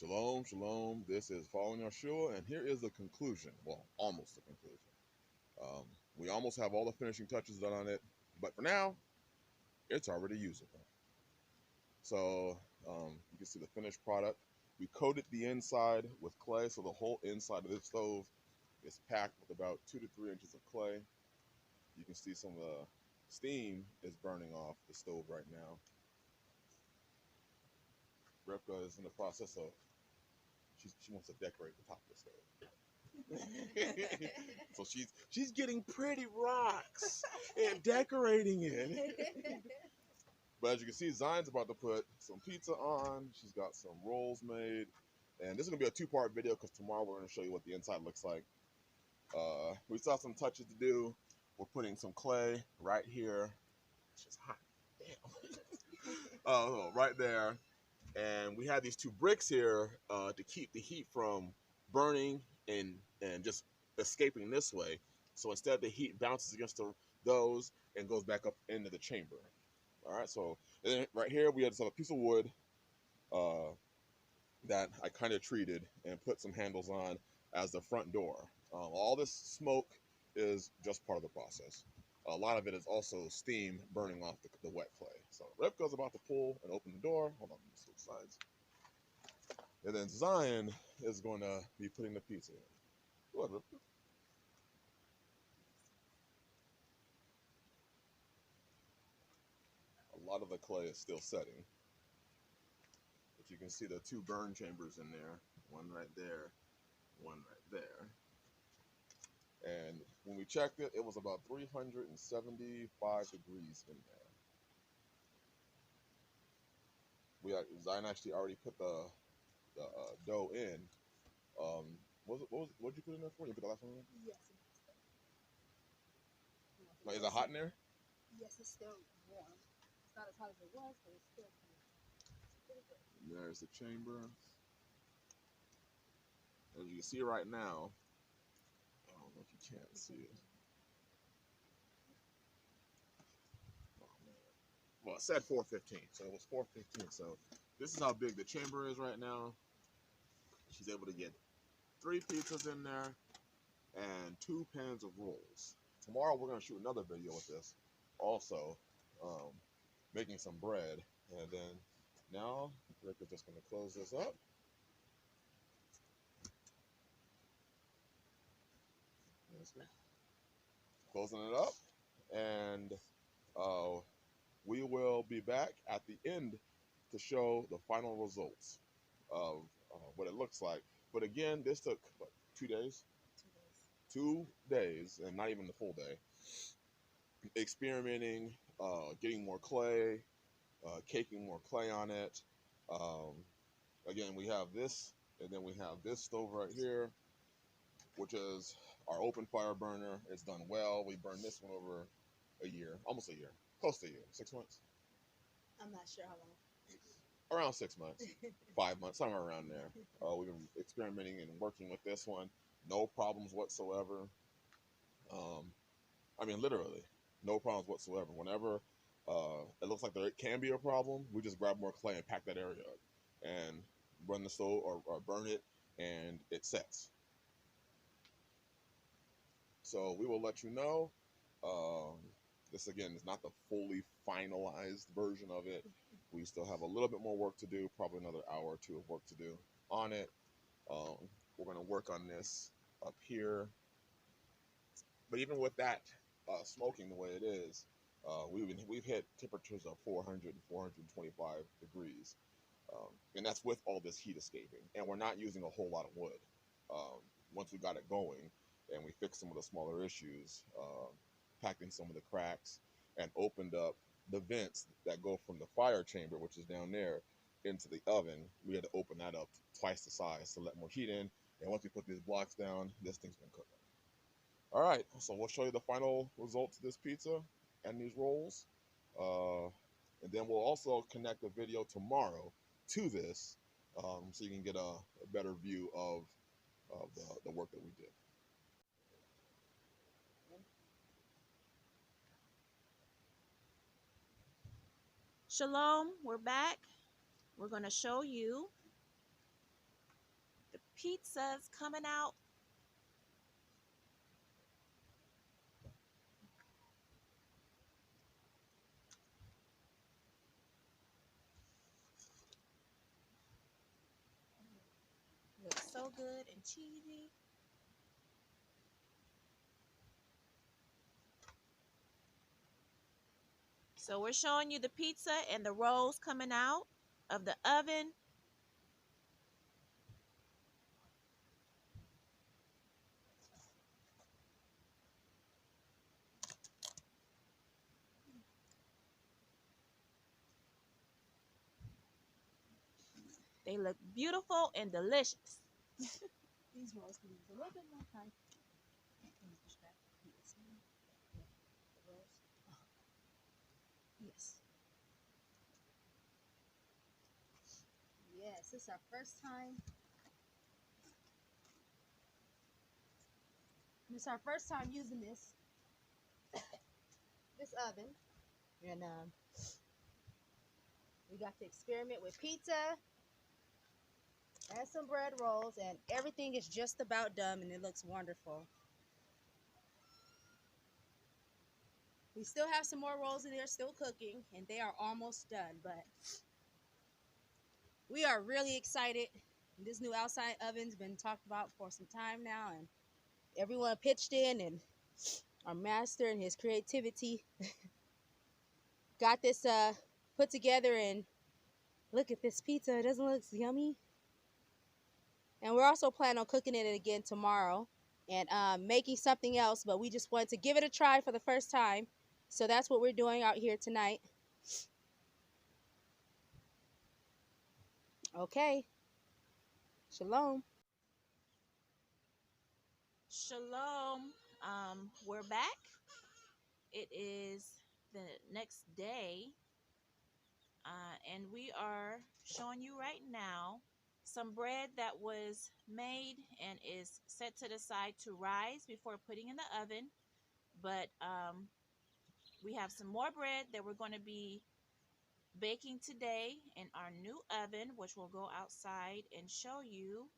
Shalom, shalom. This is Following Yeshua, and here is the conclusion. Well, almost the conclusion. We almost have all the finishing touches done on it, but for now, it's already usable. So you can see the finished product. We coated the inside with clay, so the whole inside of this stove is packed with about 2 to 3 inches of clay. You can see some of the steam is burning off the stove right now. Rivka is in the process of, she wants to decorate the top of the stove. So she's getting pretty rocks and decorating it. But as you can see, Zion's about to put some pizza on. She's got some rolls made. And this is going to be a two-part video because tomorrow we're going to show you what the inside looks like. We still have some touches to do. We're putting some clay right here. It's just hot. Damn. Right there. And we have these 2 bricks here to keep the heat from burning and just escaping this way. So instead, the heat bounces against those and goes back up into the chamber. All right, so then right here we have a piece of wood that I kind of treated and put some handles on as the front door. All this smoke is just part of the process. A lot of it is also steam burning off the wet clay. So Rivka's about to pull and open the door. Hold on, let me switch sides. And then Zion is going to be putting the pizza in. Go ahead, Rivka. A lot of the clay is still setting. But you can see the 2 burn chambers in there. One right there, one right there. And when we checked it, it was about 375 degrees in there. Zion actually already put the dough in. What did you put in there for? You put the last one in? Yes. Like, is it hot in there? Yes, it's still warm. It's not as hot as it was, but it's still pretty good. There's the chamber. As you can see right now, I don't know if you can't see it. Oh, man. Well, it said 415, so it was 415. So this is how big the chamber is right now. She's able to get 3 pizzas in there and 2 pans of rolls. Tomorrow we're going to shoot another video with this, also making some bread. And then now Rick is just going to close this up. Closing it up, and we will be back at the end to show the final results of what it looks like. But again, this took what, 2 days? 2 days, and not even the full day. Experimenting, getting more clay, caking more clay on it. Again, we have this, and then we have this stove right here, which is our open fire burner. It's done well. We burned this one over a year, almost a year, close to a year, 6 months. I'm not sure how long. Around 6 months, 5 months, somewhere around there. We've been experimenting and working with this one. No problems whatsoever. I mean, literally, no problems whatsoever. Whenever it looks like there can be a problem, we just grab more clay and pack that area up and run the stove or burn it, and it sets. So we will let you know. This, again, is not the fully finalized version of it. We still have a little bit more work to do, probably another hour or 2 of work to do on it. We're going to work on this up here. But even with that smoking the way it is, we've hit temperatures of 400 and 425 degrees. And that's with all this heat escaping. And we're not using a whole lot of wood. Once we got it going and we fixed some of the smaller issues, packed in some of the cracks, and opened up the vents that go from the fire chamber, which is down there, into the oven. We had to open that up twice the size to let more heat in. And once we put these blocks down, this thing's been cooking. All right, so we'll show you the final results of this pizza and these rolls. And then we'll also connect a video tomorrow to this so you can get a better view of the work that we did. Shalom, we're back. We're going to show you pizzas coming out. Looks so good and cheesy. So we're showing you the pizza and the rolls coming out of the oven. They look beautiful and delicious. These rolls can use a little bit more time. Let me push back. Yes. Yeah, the rolls. Yes. Yes, this is our first time. This is our first time using this oven, and we got to experiment with pizza and some bread rolls, and everything is just about done, and it looks wonderful. We still have some more rolls in there still cooking, and they are almost done, but we are really excited. This new outside oven's been talked about for some time now, and everyone pitched in, and our master and his creativity got this put together. And look at this pizza. It doesn't look yummy. And we're also planning on cooking it again tomorrow and making something else, but we just wanted to give it a try for the first time. So that's what we're doing out here tonight. Okay. Shalom. Shalom. We're back. It is the next day, and we are showing you right now some bread that was made and is set to the side to rise before putting in the oven. But we have some more bread that we're going to be baking today in our new oven, which will go outside and show you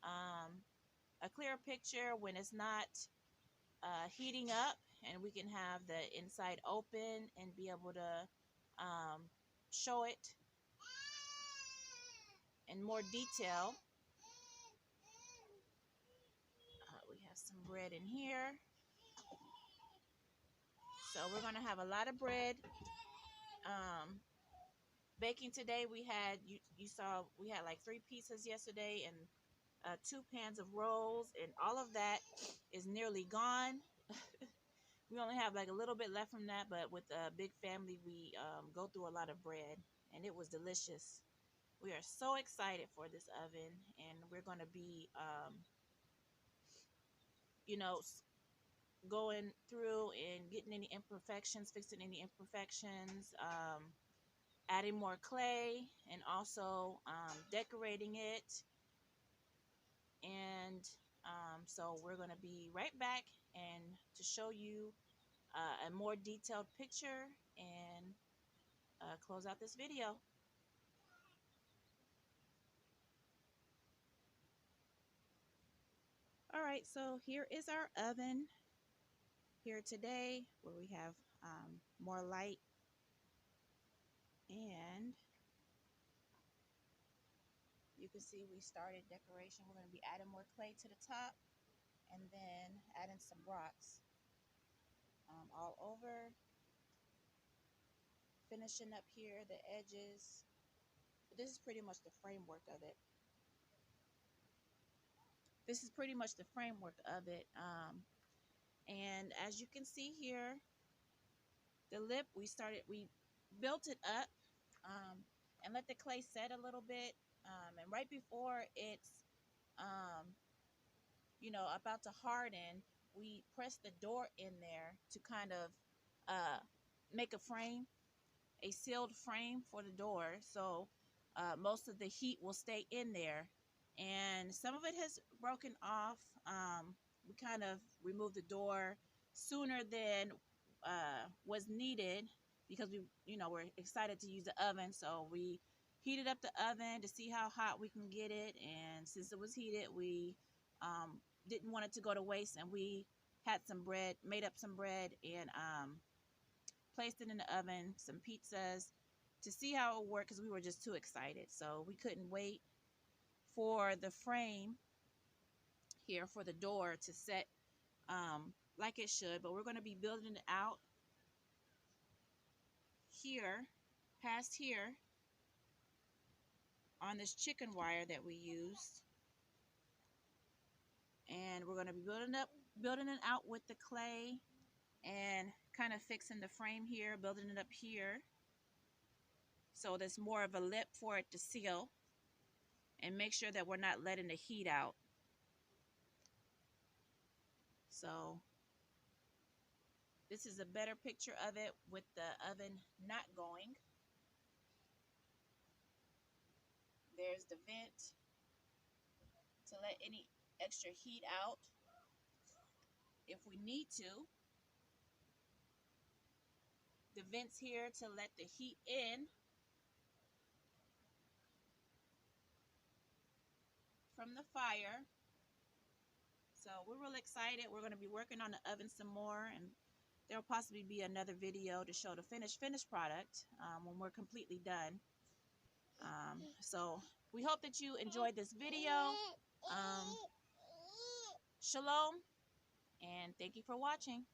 um, a clearer picture when it's not heating up, and we can have the inside open and be able to show it in more detail. We have some bread in here. So we're going to have a lot of bread baking today. We had, you saw, we had like 3 pizzas yesterday and 2 pans of rolls, and all of that is nearly gone. We only have like a little bit left from that, but with a big family, we go through a lot of bread, and it was delicious. We are so excited for this oven, and we're going to be, you know, going through and getting any imperfections, fixing any imperfections, adding more clay, and also decorating it. And so we're going to be right back and to show you a more detailed picture and close out this video. All right, so here is our oven here today, where we have more light, and you can see we started decoration. We're going to be adding more clay to the top and then adding some rocks all over, finishing up here the edges. But this is pretty much the framework of it. This is pretty much the framework of it. And as you can see here, the lip, we built it up and let the clay set a little bit. And right before it's, about to harden, we pressed the door in there to kind of make a frame, a sealed frame for the door. So most of the heat will stay in there. And some of it has broken off. We kind of removed the door sooner than was needed because we're excited to use the oven. So we heated up the oven to see how hot we can get it. And since it was heated, we didn't want it to go to waste, and we had some bread, made up some bread, and placed it in the oven, some pizzas, to see how it would work, because we were just too excited. So we couldn't wait for the frame here for the door to set like it should. But we're going to be building it out here, past here, on this chicken wire that we used. And we're going to be building it out with the clay, and kind of fixing the frame here, building it up here, so there's more of a lip for it to seal, and make sure that we're not letting the heat out. So this is a better picture of it with the oven not going. There's the vent to let any extra heat out if we need to. The vents here to let the heat in from the fire. So we're really excited. We're going to be working on the oven some more, and there will possibly be another video to show the finished product when we're completely done. So we hope that you enjoyed this video. Shalom, and thank you for watching.